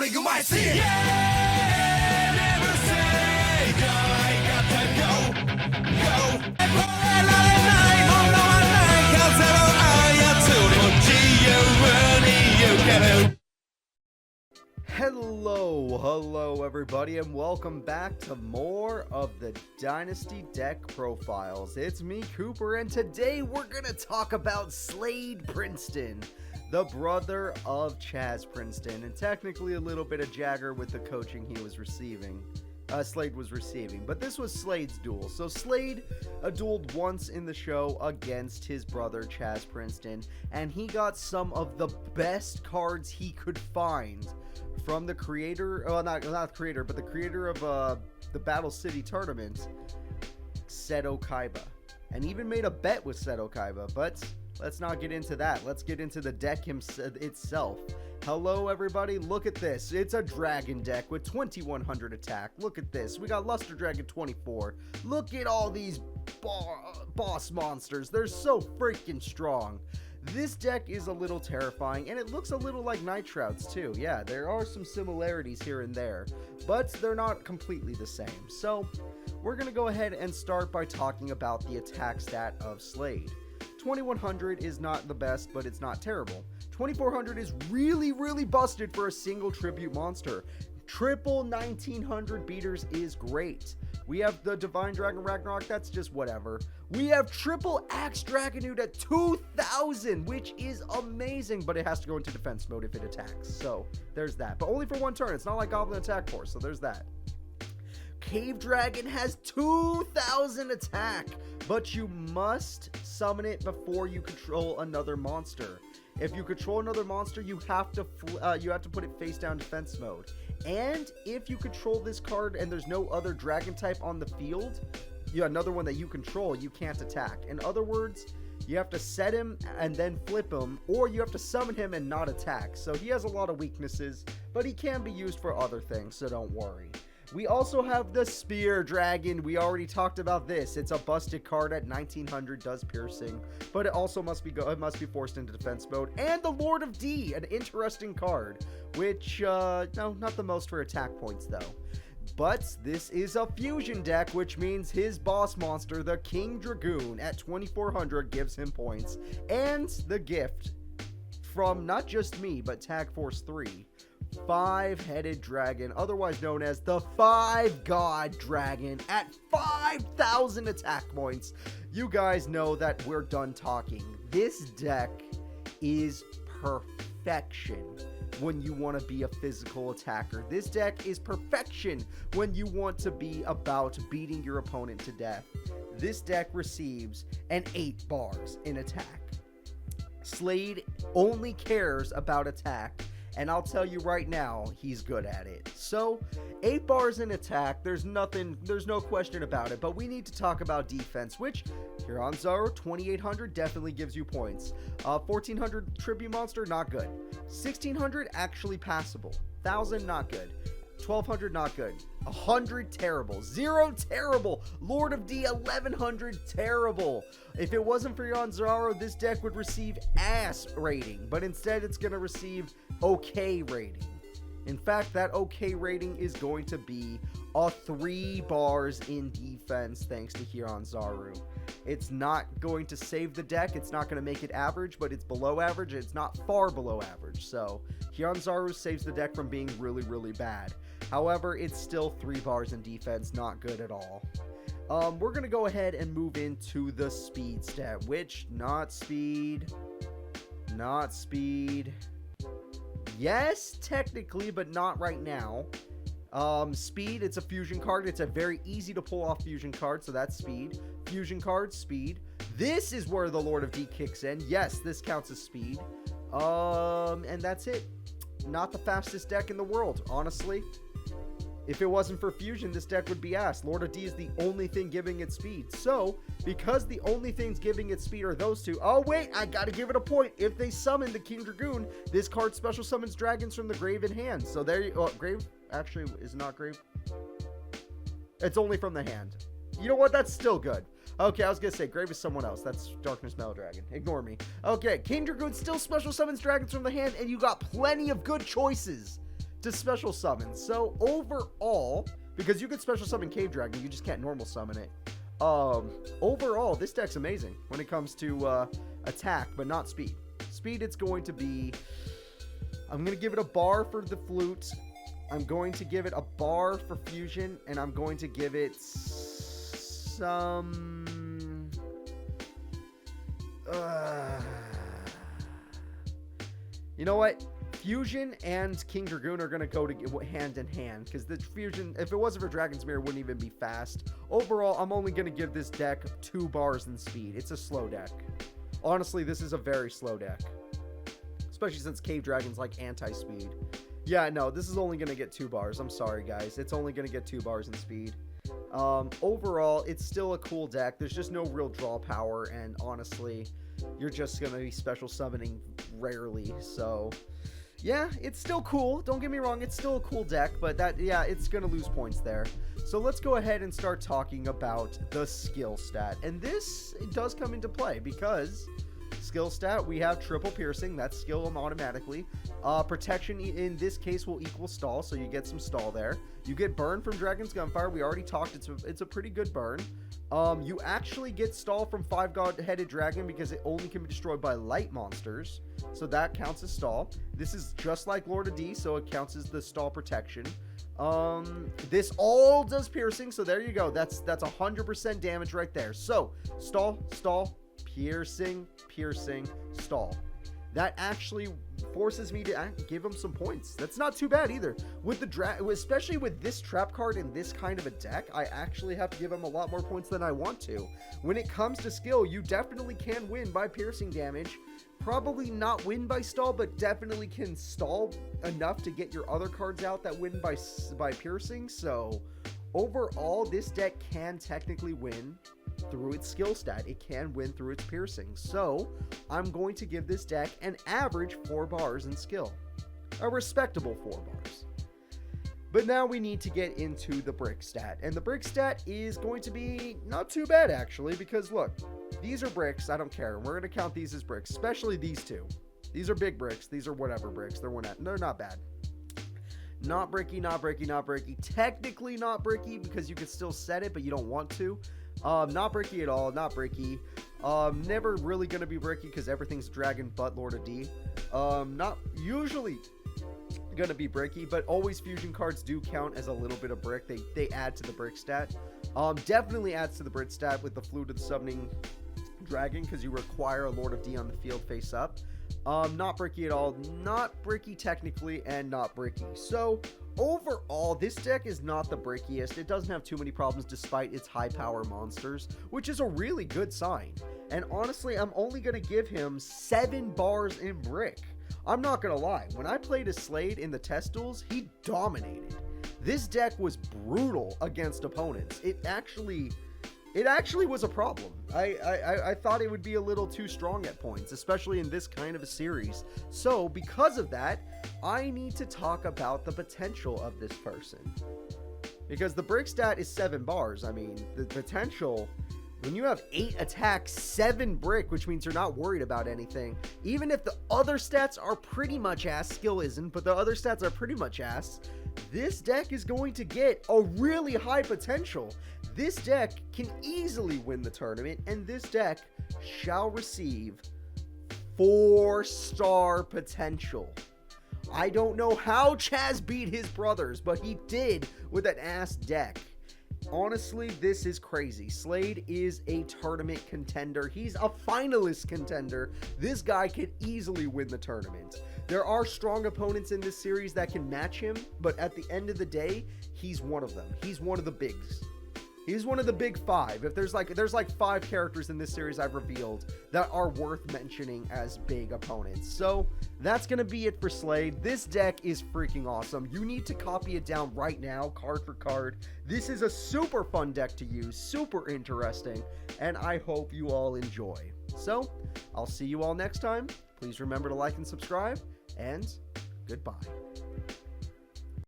morning you might see it. Yeah, never say die. Got to go. Hello everybody, and welcome back to more of the Dynasty deck profiles. It's me, Cooper, and today we're gonna talk about Slade Princeton, the brother of Chazz Princeton, and technically a little bit of Jagger with the coaching he was receiving. Slade was receiving, but this was Slade's duel. So Slade dueled once in the show against his brother Chazz Princeton, and he got some of the best cards he could find from the creator, not the creator, but the creator of the Battle City tournament, Seto Kaiba, and even made a bet with Seto Kaiba. But let's not get into that. Let's get into the deck itself. Hello everybody, look at this. It's a dragon deck with 2100 attack. Look at this. We got Luster Dragon 24. Look at all these boss monsters. They're so freaking strong. This deck is a little terrifying, and it looks a little like Night Shrouds too. Yeah, there are some similarities here and there, but they're not completely the same. So we're going to go ahead and start by talking about the attack stat of Slade. 2100 is not the best, but it's not terrible. 2400 is really busted for a single tribute monster. Triple 1900 beaters is great. We have the Divine Dragon Ragnarok, that's just whatever. We have triple Axe Dragonood at 2000, which is amazing, but it has to go into defense mode if it attacks. So there's that, but only for one turn. It's not like Goblin Attack Force, so there's that. Cave Dragon has 2000 attack, but you must summon it before you control another monster. If you control another monster, you have to put it face down defense mode. And if you control this card and there's no other dragon type on the field, another one that you control, you can't attack. In other words, you have to set him and then flip him, or you have to summon him and not attack. So he has a lot of weaknesses, but he can be used for other things, so don't worry. We also have the Spear Dragon. We already talked about this. It's a busted card at 1900, does piercing, but it also must be forced into defense mode. And the Lord of D, an interesting card, which no, not the most for attack points though. But this is a fusion deck, which means his boss monster, the King Dragoon, at 2400 gives him points. And the gift from not just me, but Tag Force 3. Five-headed dragon, otherwise known as the Five God Dragon, at 5000 attack points. You guys know that we're done talking. This deck is perfection when you want to be a physical attacker. This deck is perfection when you want to be about beating your opponent to death. This deck receives an 8 bars in attack. Slade only cares about attack, and I'll tell you right now, he's good at it. So, 8 bars in attack, there's no question about it, but we need to talk about defense, which, here on Zoro, 2800 definitely gives you points. 1400 tribute monster, not good. 1600, actually passable. 1000, not good. 1200, not good. 100, terrible. 0, terrible. Lord of D, 1100, terrible. If it wasn't for Yon Zoro, this deck would receive ass rating, but instead it's going to receive okay rating. In fact, that okay rating is going to be a 3 bars in defense thanks to Hiranzaru. It's not going to save the deck, it's not going to make it average, but it's below average, it's not far below average. So Hiranzaru saves the deck from being really bad. However, it's still 3 bars in defense, not good at all. We're going to go ahead and move into the speed stat, which, not speed. Yes, technically, but not right now. Speed, it's a fusion card. It's a very easy to pull off fusion card, so that's speed. Fusion card, speed. This is where the Lord of D kicks in. Yes, this counts as speed. And that's it. Not the fastest deck in the world, honestly. If it wasn't for fusion, this deck would be ass. Lord of D is the only thing giving it speed. So, because the only things giving it speed are those two... Oh, wait, I gotta give it a point. If they summon the King Dragoon, this card special summons dragons from the grave in hand. So there you... Oh, grave? Actually, is not grave. It's only from the hand. You know what? That's still good. Okay, I was gonna say, grave is someone else. That's Darkness Metal Dragon. Ignore me. Okay, King Dragoon still special summons dragons from the hand, and you got plenty of good choices to special summon. So overall, because you could special summon Cave Dragon, you just can't normal summon it. Overall, this deck's amazing when it comes to attack, but not speed. Speed, it's going to be... I'm going to give it a bar for the flute. I'm going to give it a bar for fusion, and I'm going to give it some... You know what? Fusion and King Dragoon are going to go hand in hand, because the fusion, if it wasn't for Dragon's Mirror, it wouldn't even be fast. Overall, I'm only going to give this deck 2 bars in speed. It's a slow deck. Honestly, this is a very slow deck, especially since Cave Dragon's like anti-speed. Yeah, no, this is only going to get 2 bars. I'm sorry, guys. It's only going to get 2 bars in speed. Overall, it's still a cool deck. There's just no real draw power, and honestly, you're just going to be special summoning rarely, so... Yeah, it's still cool. Don't get me wrong, it's still a cool deck, but it's going to lose points there. So let's go ahead and start talking about the skill stat. And this, it does come into play because skill stat, we have triple piercing. That's skill automatically. Protection in this case will equal stall, so you get some stall there. You get burn from Dragon's Gunfire. We already talked. It's a pretty good burn. You actually get stall from 5-God-headed dragon because it only can be destroyed by light monsters. So that counts as stall. This is just like Lord of D, so it counts as the stall protection. This all does piercing, so there you go. That's 100% damage right there. So stall, piercing, stall. That actually forces me to give him some points. That's not too bad either. With the especially with this trap card in this kind of a deck, I actually have to give him a lot more points than I want to. When it comes to skill, you definitely can win by piercing damage. Probably not win by stall, but definitely can stall enough to get your other cards out that win by piercing. So overall, this deck can technically win through its skill stat. It can win through its piercing. So I'm going to give this deck an average 4 bars in skill. A respectable 4 bars. But now we need to get into the brick stat. And the brick stat is going to be not too bad actually, because look, these are bricks. I don't care. We're going to count these as bricks, especially these two. These are big bricks. These are whatever bricks. They're not bad. Not bricky, not bricky, not bricky. Technically not bricky because you can still set it, but you don't want to. Not bricky at all. Not bricky. Never really going to be bricky because everything's dragon but Lord of D. Not usually going to be bricky, but always fusion cards do count as a little bit of brick. They add to the brick stat. Definitely adds to the brick stat with the Flute of the Summoning Dragon because you require a Lord of D on the field face up. Not bricky at all. Not bricky technically, and not bricky. So overall, this deck is not the brickiest. It doesn't have too many problems despite its high power monsters, which is a really good sign. And honestly, I'm only going to give him 7 bars in brick. I'm not going to lie. When I played as Slade in the test duels, he dominated. This deck was brutal against opponents. It actually was a problem. I thought it would be a little too strong at points, especially in this kind of a series. So because of that, I need to talk about the potential of this person. Because the brick stat is 7 bars. I mean, the potential, when you have 8 attacks, 7 brick, which means you're not worried about anything. Even if the other stats are pretty much ass, skill isn't, but the other stats are pretty much ass, this deck is going to get a really high potential. This deck can easily win the tournament, and this deck shall receive 4-star potential. I don't know how Chazz beat his brothers, but he did with an ass deck. Honestly, this is crazy. Slade is a tournament contender. He's a finalist contender. This guy can easily win the tournament. There are strong opponents in this series that can match him, but at the end of the day, he's one of them. He's one of the bigs. He's one of the big 5. If there's like 5 characters in this series I've revealed that are worth mentioning as big opponents. So that's going to be it for Slade. This deck is freaking awesome. You need to copy it down right now, card for card. This is a super fun deck to use, super interesting, and I hope you all enjoy. So I'll see you all next time. Please remember to like and subscribe, and goodbye.